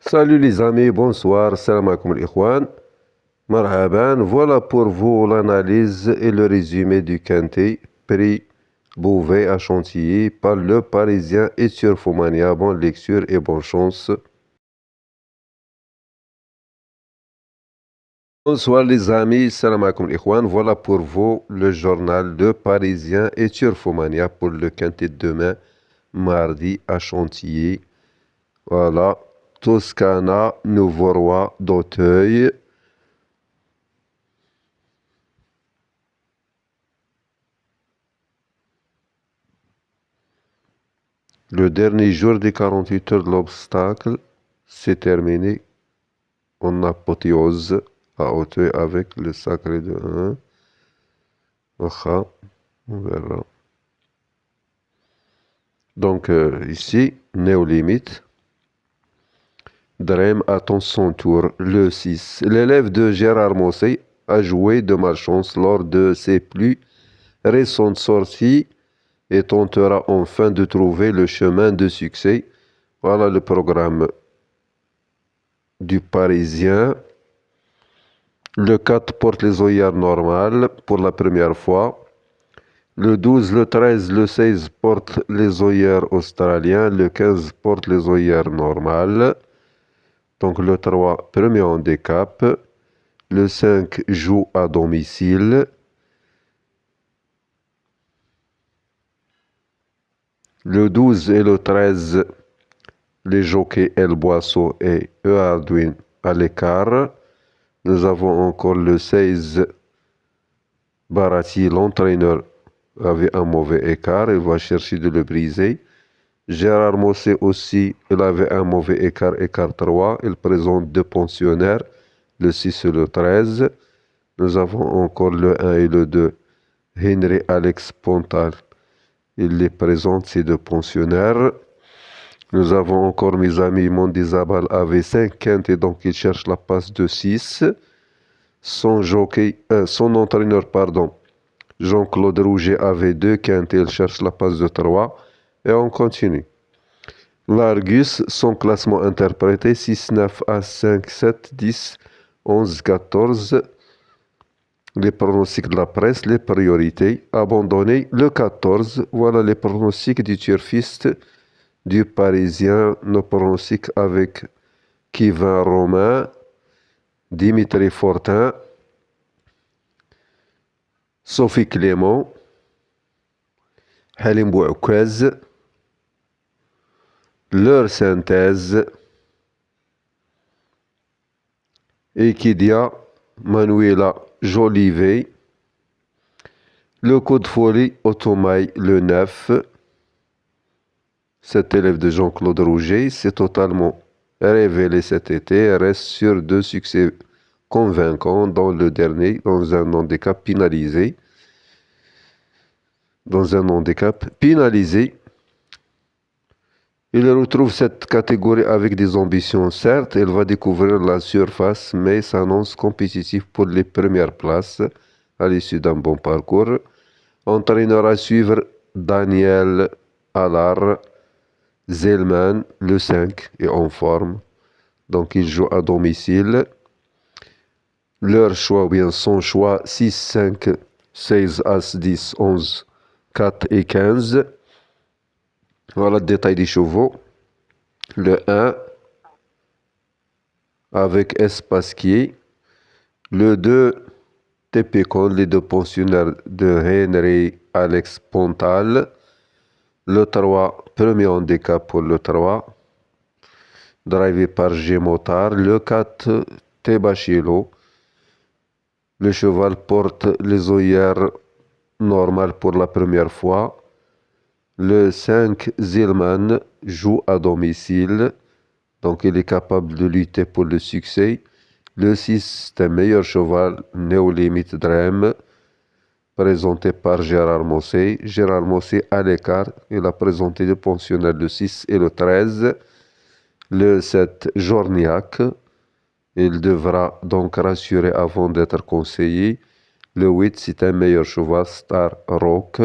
Salut les amis, bonsoir, salam alaikum l'ikhwan, marhaban. Voilà pour vous l'analyse et le résumé du quintet prix Beauvais à Chantilly par le Parisien Etienne Foumania. Bonne lecture et bonne chance. Bonsoir les amis, salam alaikum l'ikhwan. Voilà pour vous le journal Le Parisien Etienne Foumania pour le quintet de demain, mardi à Chantilly. Voilà. Toscana, Nouveau Roi d'Auteuil. Le dernier jour des 48 heures de l'obstacle s'est terminé en apothéose à Auteuil avec le sacré de 1. Aha, on verra. Donc ici, néo-limite. Drem attend son tour, le 6. L'élève de Gérard Mossé a joué de malchance lors de ses plus récentes sorties et tentera enfin de trouver le chemin de succès. Voilà le programme du Parisien. Le 4 porte les œillères normales pour la première fois. Le 12, le 13, le 16 porte les œillères australiens. Le 15 porte les œillères normales. Donc le 3, premier handicap. Le 5 joue à domicile. Le 12 et le 13, les jockeys El Boisseau et Eardwin à l'écart. Nous avons encore le 16, Barati, l'entraîneur, avait un mauvais écart. Il va chercher de le briser. Gérard Mossé aussi, il avait un mauvais écart, écart 3. Il présente deux pensionnaires, le 6 et le 13. Nous avons encore le 1 et le 2, Henry Alex Pontal. Il les présente, ces deux pensionnaires. Nous avons encore, mes amis, Mondizabal avait 5 quintes et donc il cherche la passe de 6. Son entraîneur, pardon, Jean-Claude Rouget avait 2 quintes et il cherche la passe de 3. Et on continue. L'Argus, son classement interprété 6, 9, A, 5, 7, 10, 11, 14. Les pronostics de la presse, les priorités. Abandonné le 14. Voilà les pronostics du turfiste du Parisien. Nos pronostics avec Kevin Romain, Dimitri Fortin, Sophie Clément, Halim Bouakwez. Leur synthèse. Equidia, Manuela Jolivet. Le coup de folie, Automail, le 9. Cet élève de Jean-Claude Rouget s'est totalement révélé cet été. Reste sur 2 succès convaincants dans le dernier, dans un handicap pénalisé. Il retrouve cette catégorie avec des ambitions. Certes, il va découvrir la surface, mais s'annonce compétitif pour les premières places à l'issue d'un bon parcours. Entraîneur à suivre, Daniel Allard. Zellman, le 5, est en forme. Donc, il joue à domicile. Leur choix, ou bien son choix, 6, 5, 16, As, 10, 11, 4 et 15. Voilà le détail des chevaux. Le 1 avec Espasquier. Le 2, Tépécon, les deux pensionnaires de Henry Alex Pontal. Le 3, premier handicap pour le 3, drivé par Gémotard. Le 4, Tebachilo. Le cheval porte les œillères normales pour la première fois. Le 5, Zillman, joue à domicile. Donc il est capable de lutter pour le succès. Le 6, c'est un meilleur cheval, Néo-Limite Drem, présenté par Gérard Mossé. Gérard Mossé à l'écart. Il a présenté le pensionnaire le 6 et le 13. Le 7, Jorniac. Il devra donc rassurer avant d'être conseillé. Le 8, c'est un meilleur cheval, Star Rock.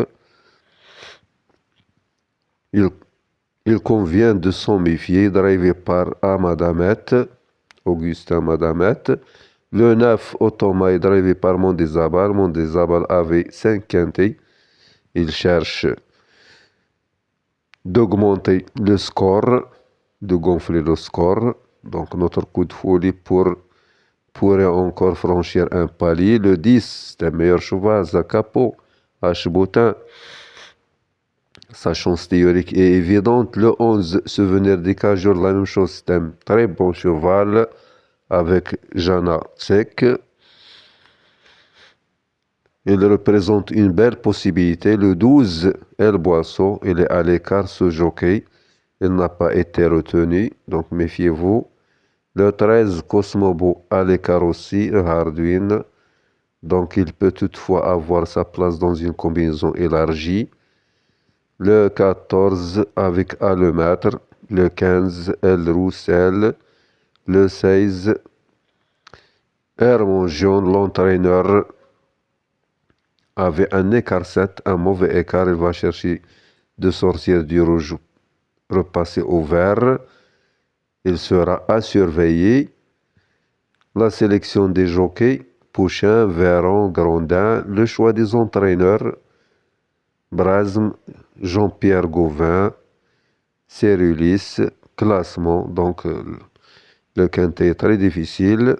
Il convient de s'en méfier, drivé par Amadamet, Augustin Madamet. Le 9, Otoma est drivé par Mondezabal. Mondezabal avait 5 quintés. Il cherche d'augmenter le score, de gonfler le score. Donc notre coup de folie pourrait encore franchir un palier. Le 10, c'est un meilleur cheval, Zakapo, H-Boutin. Sa chance théorique est évidente. Le 11, Souvenir des Cajours, la même chose, c'est un très bon cheval avec Jana Tsek. Il représente une belle possibilité. Le 12, El Boisseau, il est à l'écart, ce jockey. Il n'a pas été retenu, donc méfiez-vous. Le 13, Cosmobo, à l'écart aussi, Hardwin. Donc il peut toutefois avoir sa place dans une combinaison élargie. Le 14, avec A le maître. Le 15, El Roussel. Le 16, Hermon Jaune, l'entraîneur, avait un écart 7, un mauvais écart. Il va chercher de sortir du rouge, repasser au vert. Il sera à surveiller. La sélection des jockeys, Pouchin, Véron, Grandin. Le choix des entraîneurs, Brasme, Jean-Pierre Gauvin, Cérulis. Classement, donc le quintet est très difficile.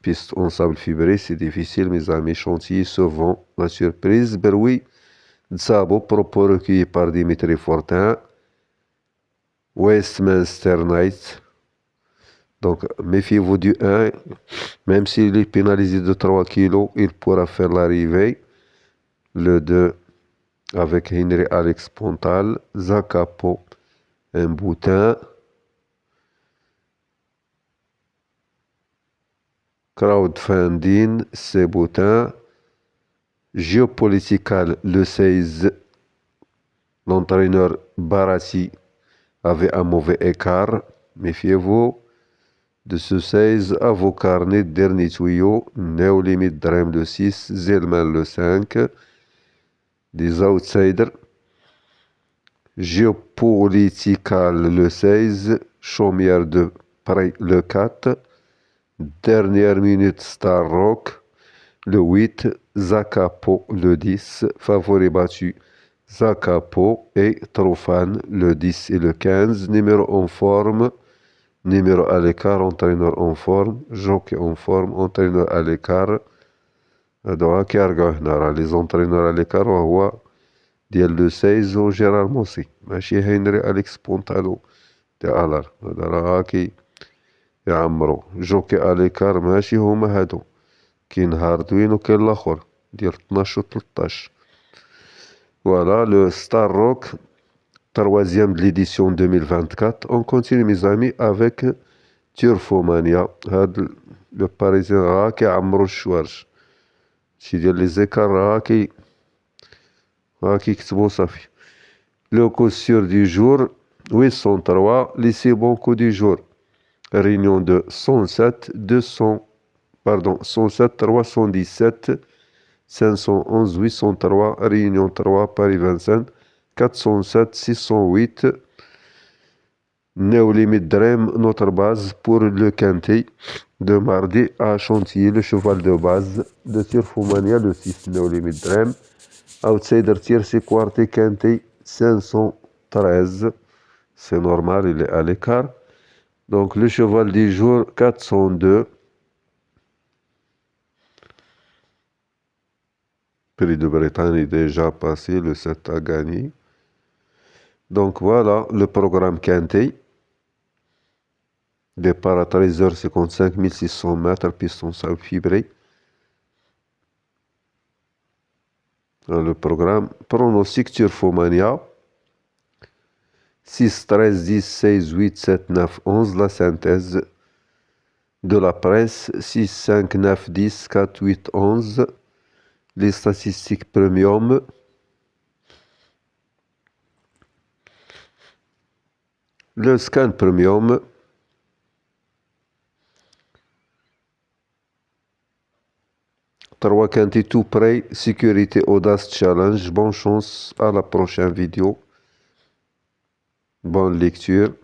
Piste en sable fibré, c'est difficile, mes amis. Chantilly, Sauvant, la surprise. Beroui, Dzabo, propos recueillis par Dimitri Fortin. Westminster Night. Donc, méfiez-vous du 1. Même s'il est pénalisé de 3 kilos, il pourra faire l'arrivée. Le 2, avec Henry Alex Pontal. Zakapo, un boutin. Crowdfunding, c'est boutin. Géopolitical, le 16. L'entraîneur Barassi avait un mauvais écart. Méfiez-vous. De ce 16, Avocarnet, dernier tuyau. Néolimite Dream, le 6. Zelman, le 5. Des outsiders. Géopolitical, le 16. Chaumière de Prey, le 4. Dernière minute, Star Rock, le 8. Zakapo, le 10. Favori battu, Zakapo et Trofan, le 10 et le 15. Numéro en forme, numéro à l'écart, entraîneur en forme, jockey en forme, entraîneur à l'écart. Les entraîneurs à l'écart, on voit ديال لو 16 وجيرار موسي ماشي هنري أليكس بونتالو دي ألار هذا راه هاكي يعمرو جوكي أليكار ماشي هما هادو كاين هاردوين وكاين لاخر ديال 12 و 13 Voilà le Star Rock, troisième de l'édition 2024. On continue mes amis avec Turfomania. هاد le parisien راه كيعمرو الشوارج شي ديال لي زيكار راه كيكتبو صافي. Le coup sûr du jour 803, lycée bon coup du jour. Réunion de 107 200 pardon 107 317 511 803 Réunion 3 Paris 25 407 608 Néolimite Dream, notre base pour le quintet de mardi à Chantilly, le cheval de base de Turfomania, le 6 Néolimite Dream. Outsider tiercé quarté quintet 513. C'est normal, il est à l'écart. Donc le cheval du jour 402. Prix de Bretagne est déjà passé, le 7 a gagné. Donc voilà le programme quintet. Départ à 13h55, 1600 mètres, piston sable fibré. Le programme pronostic Turfomania 6, 13, 10, 16, 8, 7, 9, 11. La synthèse de la presse 6, 5, 9, 10, 4, 8, 11. Les statistiques premium. Le scan premium. Trois quintés tout prêt. Sécurité Audace Challenge. Bonne chance à la prochaine vidéo. Bonne lecture.